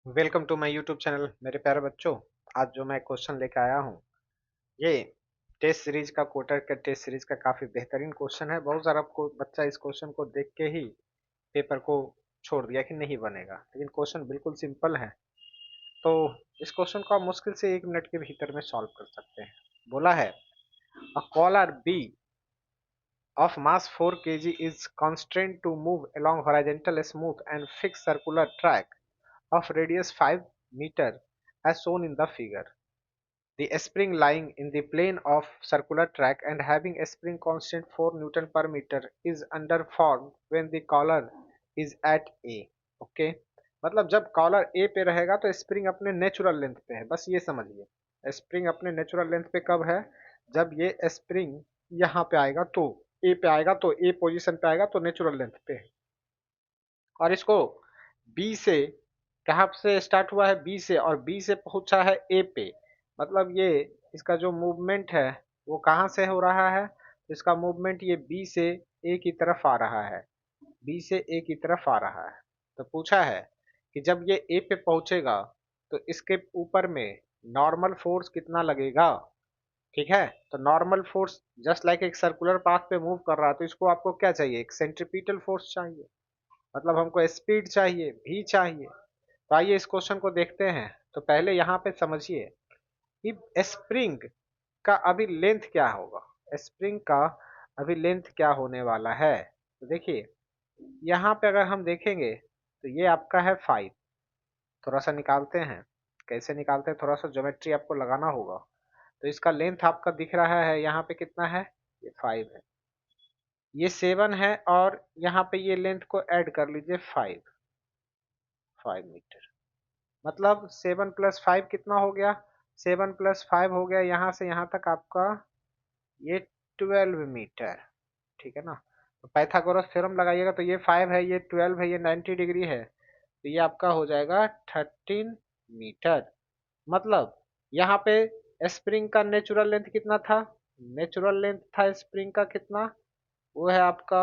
Welcome to my YouTube channel मेरे प्यारे बच्चों। आज जो मैं क्वेश्चन लेकर आया हूँ ये टेस्ट सीरीज का कोटर का टेस्ट सीरीज का काफ़ी बेहतरीन क्वेश्चन है। बहुत सारा को बच्चा इस क्वेश्चन को देख के ही पेपर को छोड़ दिया कि नहीं बनेगा, लेकिन क्वेश्चन बिल्कुल सिंपल है। तो इस क्वेश्चन को आप मुश्किल से 1 मिनट के भीतर में सॉल्व कर सकते हैं। बोला है अ collar B of mass 4 kg is constrained to move along horizontal smooth and fixed circular track of radius 5 meter as shown in the figure. The spring lying in the plane of circular track and having a spring constant 4 Newton per meter is underformed when the collar is at A. Okay मतलब जब collar ए पे रहेगा तो spring अपने natural length पे है, बस ये समझिए। स्प्रिंग अपने नेचुरल लेंथ पे कब है? जब ये स्प्रिंग यहाँ पे आएगा तो ए पे आएगा, तो ए पोजीशन पे आएगा तो नेचुरल लेंथ पे है। और इसको बी से, कहाँ से स्टार्ट हुआ है? बी से, और बी से पहुंचा है ए पे। मतलब ये इसका जो मूवमेंट है वो कहाँ से हो रहा है? तो इसका मूवमेंट ये बी से ए की तरफ आ रहा है, बी से ए की तरफ आ रहा है। तो पूछा है कि जब ये ए पे पहुंचेगा तो इसके ऊपर में नॉर्मल फोर्स कितना लगेगा। ठीक है, तो नॉर्मल फोर्स जस्ट लाइक एक सर्कुलर पाथ पे मूव कर रहा है, तो इसको आपको क्या चाहिए? एक सेंट्रीपिटल फोर्स चाहिए, मतलब हमको स्पीड चाहिए, भी चाहिए। तो आइए इस क्वेश्चन को देखते हैं। तो पहले यहाँ पे समझिए कि स्प्रिंग का अभी लेंथ क्या होगा, स्प्रिंग का अभी लेंथ क्या होने वाला है। तो देखिए यहाँ पे अगर हम देखेंगे तो ये आपका है 5। थोड़ा सा निकालते हैं, कैसे निकालते हैं, थोड़ा सा ज्योमेट्री आपको लगाना होगा। तो इसका लेंथ आपका दिख रहा है यहाँ पे कितना है? ये 5 है, ये 7 है, और यहाँ पे ये लेंथ को ऐड कर लीजिए 5 मीटर। मतलब 7 प्लस 5 कितना हो गया? 7 प्लस 5 हो गया यहाँ से यहाँ तक आपका ये 12 मीटर। ठीक है ना? तो पाइथागोरस थ्योरम लगाइएगा तो ये 5 है, ये 12 है, ये 90 डिग्री है, तो ये आपका हो जाएगा 13 मीटर। मतलब यहाँ पे स्प्रिंग का नेचुरल लेंथ कितना था? नेचुरल लेंथ था स्प्रिंग का कितना? वो है आपका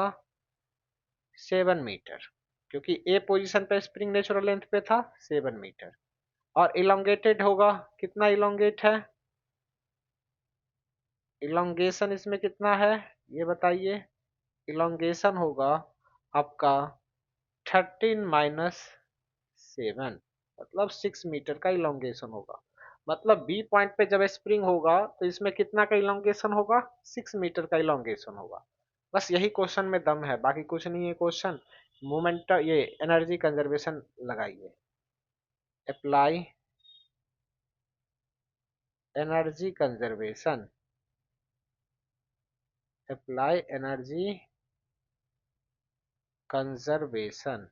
7 मीटर, क्योंकि ए पोजीशन पे स्प्रिंग नेचुरल लेंथ पे था 7 मीटर। और इलोंगेटेड होगा, कितना इलोंगेट है? इलोंगेशन इसमें कितना है ये बताइए? इलोंगेशन होगा आपका 13 माइनस 7, मतलब 6 मीटर का इलोंगेशन होगा। मतलब बी पॉइंट पे जब स्प्रिंग होगा तो इसमें कितना का इलोंगेशन होगा? 6 मीटर का इलोंगेशन होगा। बस यही क्वेश्चन में दम है, बाकी कुछ नहीं है क्वेश्चन। मोमेंट ये एनर्जी कंजर्वेशन लगाइए, apply energy conservation, apply energy conservation.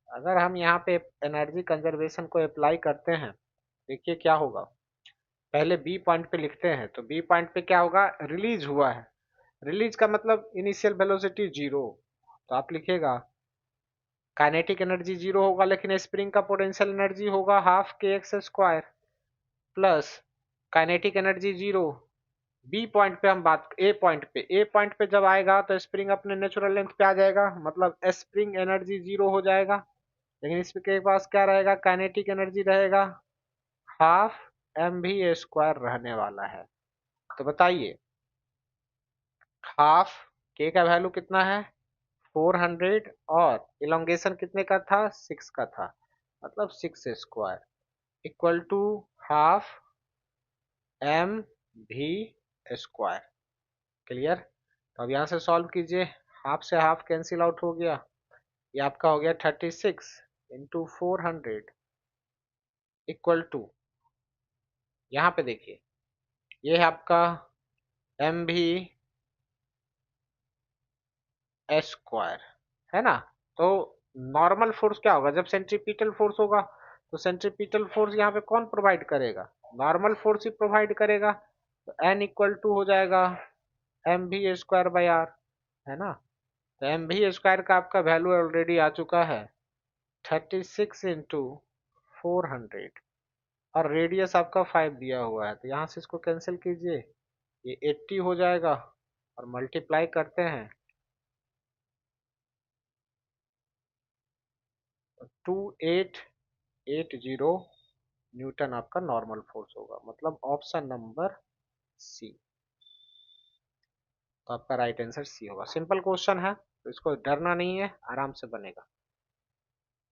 अगर हम यहाँ पे एनर्जी कंजर्वेशन को अप्लाई करते हैं, देखिए क्या होगा। पहले बी पॉइंट पे लिखते हैं, तो बी पॉइंट पे क्या होगा? रिलीज हुआ है। रिलीज का मतलब इनिशियल वेलोसिटी जीरो, तो आप लिखिएगा काइनेटिक एनर्जी जीरो होगा, लेकिन स्प्रिंग का पोटेंशियल एनर्जी होगा half k x square plus kinetic energy zero. B point पे हम बात, ए पॉइंट पे जब आएगा तो स्प्रिंग अपने नेचुरल लेंथ पे आ जाएगा, मतलब स्प्रिंग एनर्जी जीरो हो जाएगा। लेकिन इसके पास क्या रहेगा? काइनेटिक एनर्जी रहेगा हाफ एम भी स्क्वायर रहने वाला है। तो बताइए हाफ के का वैल्यू कितना है? 400, और इलोंगेशन कितने का था? 6 का था, मतलब 6 square equal to half m v square. Clear? तो अब यहाँ से सॉल्व कीजिए, हाफ से हाफ कैंसिल आउट हो गया, ये आपका हो गया 36 इंटू 400 इक्वल टू, यहाँ पे देखिए ये है आपका एम भी स्क्वायर, है ना? तो नॉर्मल फोर्स क्या होगा? जब सेंट्रीपिटल फोर्स होगा तो सेंट्रीपिटल फोर्स यहाँ पे कौन प्रोवाइड करेगा? नॉर्मल फोर्स ही प्रोवाइड करेगा। तो एन इक्वल टू हो जाएगा M v square by are, है ना? तो एम भी स्क्वायर का आपका वैल्यू ऑलरेडी आ चुका है 36 इंटू 400, और रेडियस आपका 5 दिया हुआ है, तो यहाँ से इसको कैंसिल कीजिए, ये 80 हो जाएगा, और मल्टीप्लाई करते हैं 2 8 80 न्यूटन आपका नॉर्मल फोर्स होगा, मतलब ऑप्शन नंबर सी। तो आपका राइट आंसर सी होगा। सिंपल क्वेश्चन है, तो इसको डरना नहीं है, आराम से बनेगा।